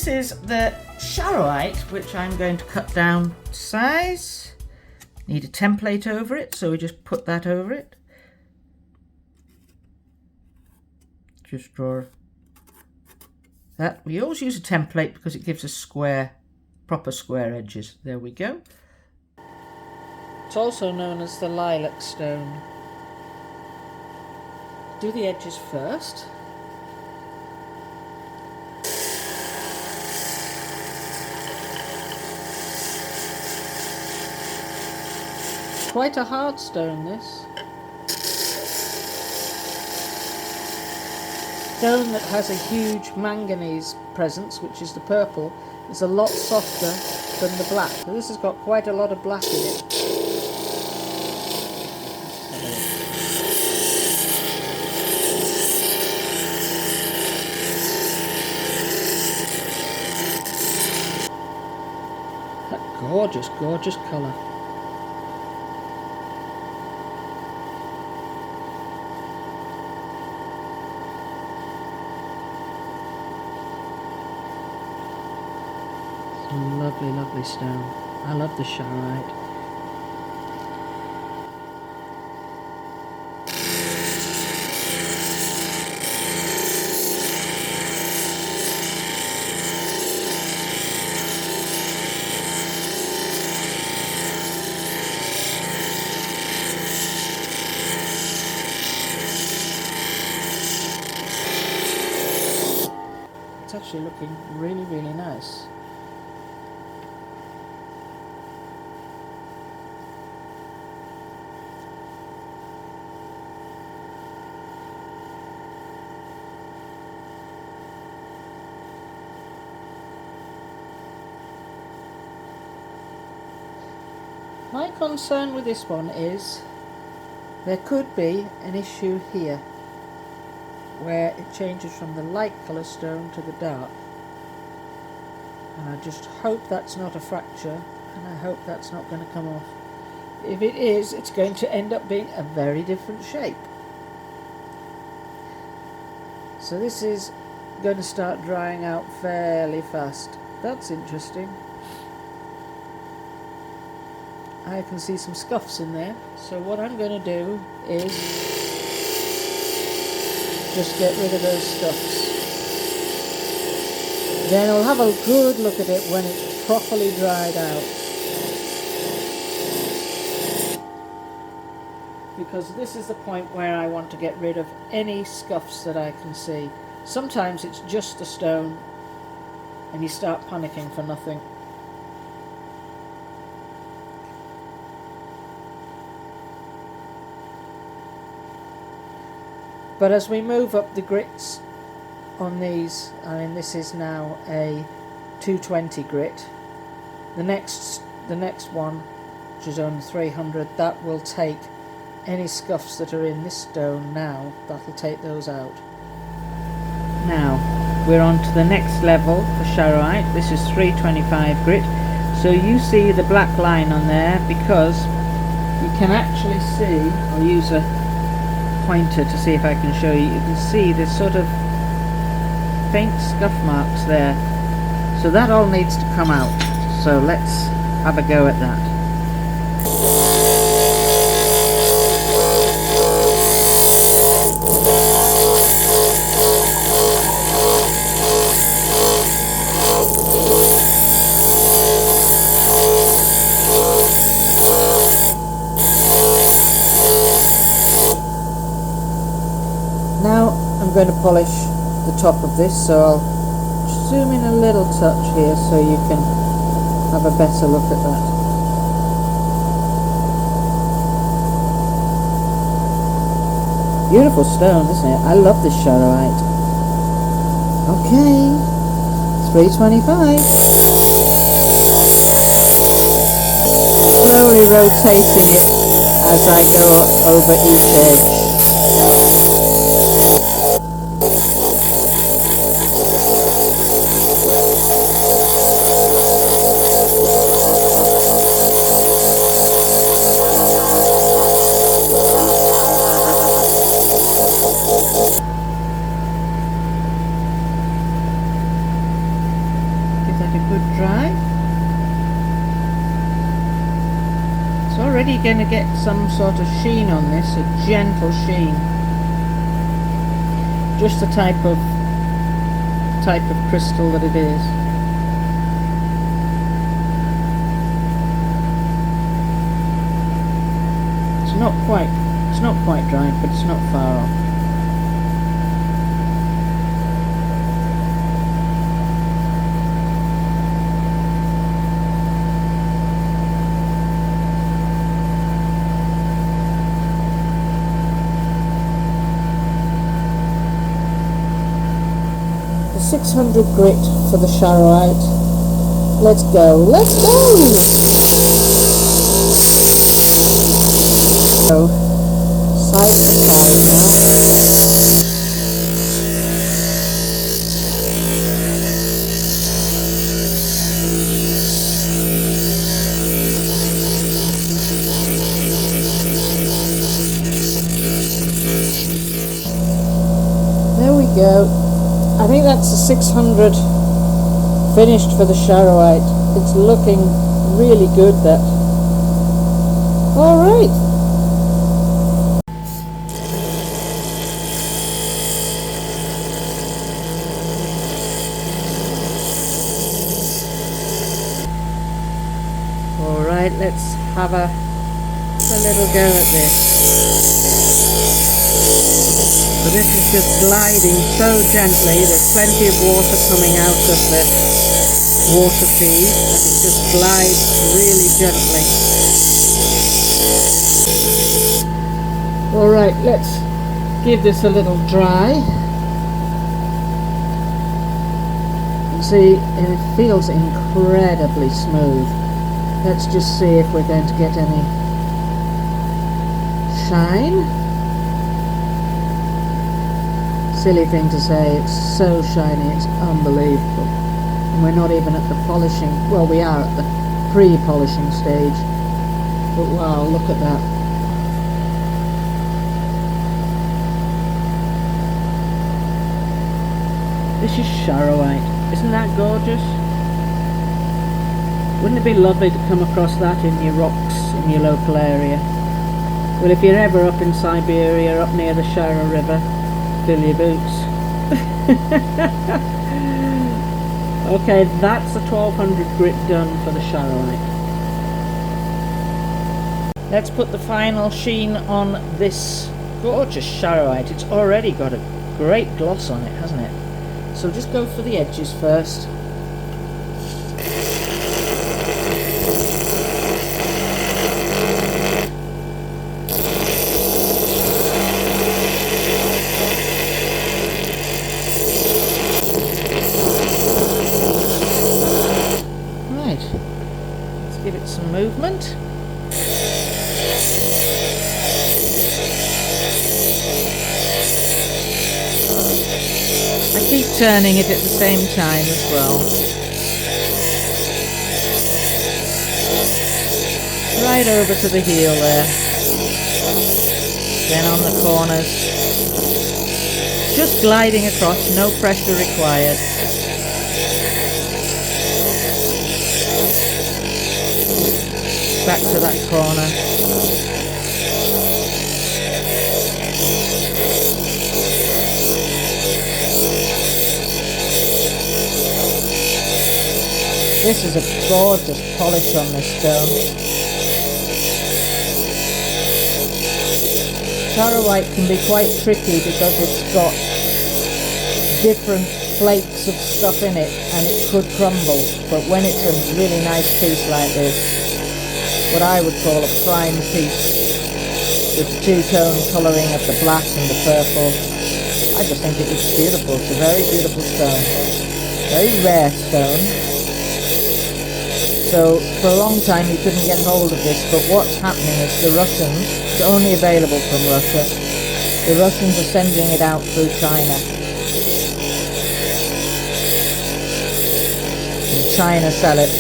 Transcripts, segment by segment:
this is the Charoite, which I'm going to cut down to size. Need a template over it, so we just put that over it. Just draw that. We always use a template because it gives us square, proper square edges. There we go. It's also known as the lilac stone. Do the edges first. Quite a hard stone, this. Stone that has a huge manganese presence, which is the purple, is a lot softer than the black. So this has got quite a lot of black in it. That gorgeous, gorgeous colour. Lovely, lovely stone. I love the Charoite. It's actually looking really, really nice. My concern with this one is there could be an issue here where it changes from the light colour stone to the dark, and I just hope that's not a fracture, and I hope that's not going to come off. If it is, it's going to end up being a very different shape. So this is going to start drying out fairly fast. That's interesting. I can see some scuffs in there, so what I'm going to do is just get rid of those scuffs. Then I'll have a good look at it when it's properly dried out, because this is the point where I want to get rid of any scuffs that I can see. Sometimes it's just the stone and you start panicking for nothing. But as we move up the grits on these, I mean, this is now a 220 grit. The next one, which is only 300, that will take any scuffs that are in this stone now. That'll take those out. Now we're on to the next level for Charoite. This is 325 grit. So you see the black line on there because you can actually see. I'll use a pointer to see if I can show you. You can see there's sort of faint scuff marks there, so that all needs to come out. So let's have a go at that. Now I'm going to polish the top of this, so I'll zoom in a little touch here so you can have a better look at that. Beautiful stone, isn't it? I love this Charoite. Okay, 325. Slowly rotating it as I go over each edge. good dry. It's already going to get some sort of sheen on this, a gentle sheen. Just the type of crystal that it is. It's not quite dry, but it's not far off. The 600 grit for the Charoite. Let's go, let's go! So, side to side now. There we go. I think that's a 600 finished for the Charoite. It's looking really good, that. Alright. Alright, let's have a little go at this. So this is just gliding so gently. There's plenty of water coming out of the water feed, and it just glides really gently. Alright, let's give this a little dry. You see, it feels incredibly smooth. Let's just see if we're going to get any shine. Silly thing to say, it's so shiny, it's unbelievable. And we're not even at the polishing, well, we are at the pre-polishing stage. But wow, look at that. This is Charoite. Isn't that gorgeous? Wouldn't it be lovely to come across that in your rocks in your local area? Well, if you're ever up in Siberia, up near the Chara River, fill your boots. Okay, that's a 1200 grit done for the Charoite. Let's put the final sheen on this gorgeous Charoite. It's already got a great gloss on it, hasn't it? So just go for the edges first. Give it some movement. I keep turning it at the same time as well. Right over to the heel there. Then on the corners. Just gliding across, no pressure required. Back to that corner. This is a gorgeous polish on this stone. Charoite can be quite tricky because it's got different flakes of stuff in it and it could crumble, but when it's a really nice piece like this, what I would call a prime piece with the two-tone colouring of the black and the purple, I just think it looks beautiful. It's a very beautiful stone, very rare stone. So for a long time you couldn't get hold of this, but what's happening is the Russians, it's only available from Russia, the Russians are sending it out through China. And China sell it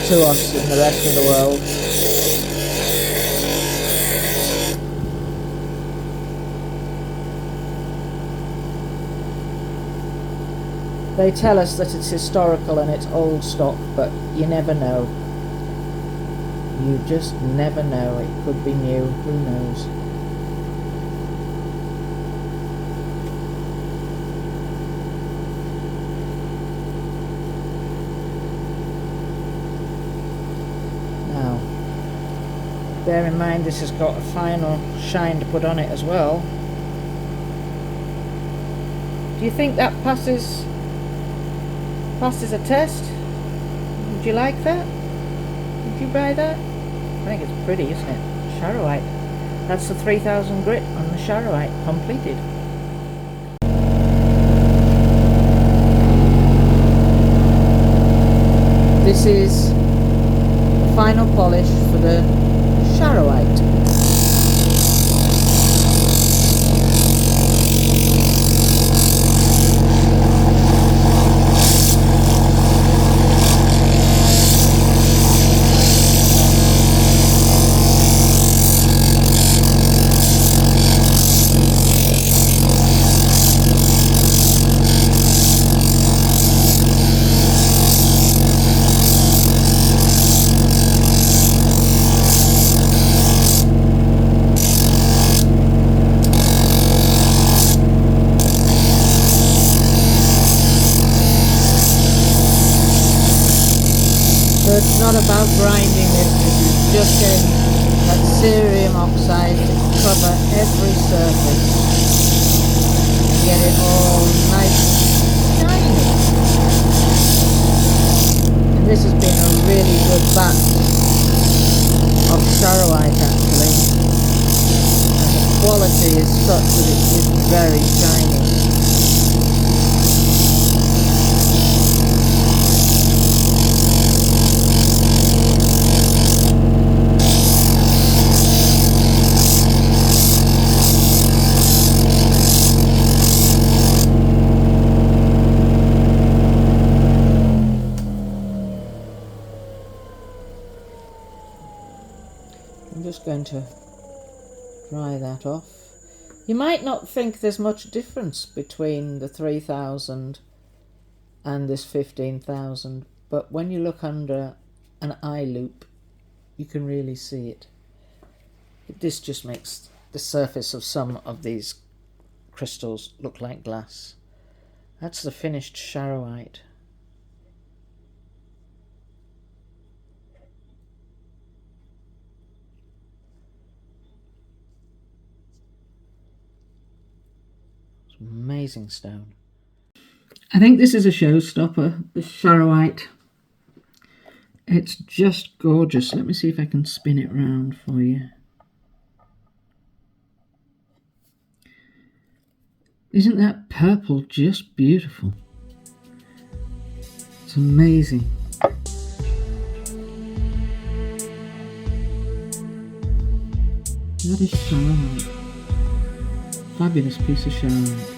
to us in the rest of the world. They tell us that it's historical and it's old stock, but you never know. You just never know. It could be new, who knows. Now, bear in mind this has got a final shine to put on it as well. Do you think that passes a test? Would you like that? Would you buy that? I think it's pretty, isn't it? Charoite. That's the 3000 grit on the Charoite completed. This is the final polish for the Charoite. So it's not about grinding this is just getting that cerium oxide to cover every surface and get it all nice and shiny. And this has been a really good batch of Charoite actually, and the quality is such that it is very shiny. I'm just going to dry that off. You might not think there's much difference between the 3000 and this 15,000, but when you look under an eye loop you can really see it. This just makes the surface of some of these crystals look like glass. That's the finished Charoite. Amazing stone. I think this is a showstopper, the Charoite. It's just gorgeous. Let me see if I can spin it round for you. Isn't that purple just beautiful? It's amazing. That is Charoite. Fabulous piece of Charoite.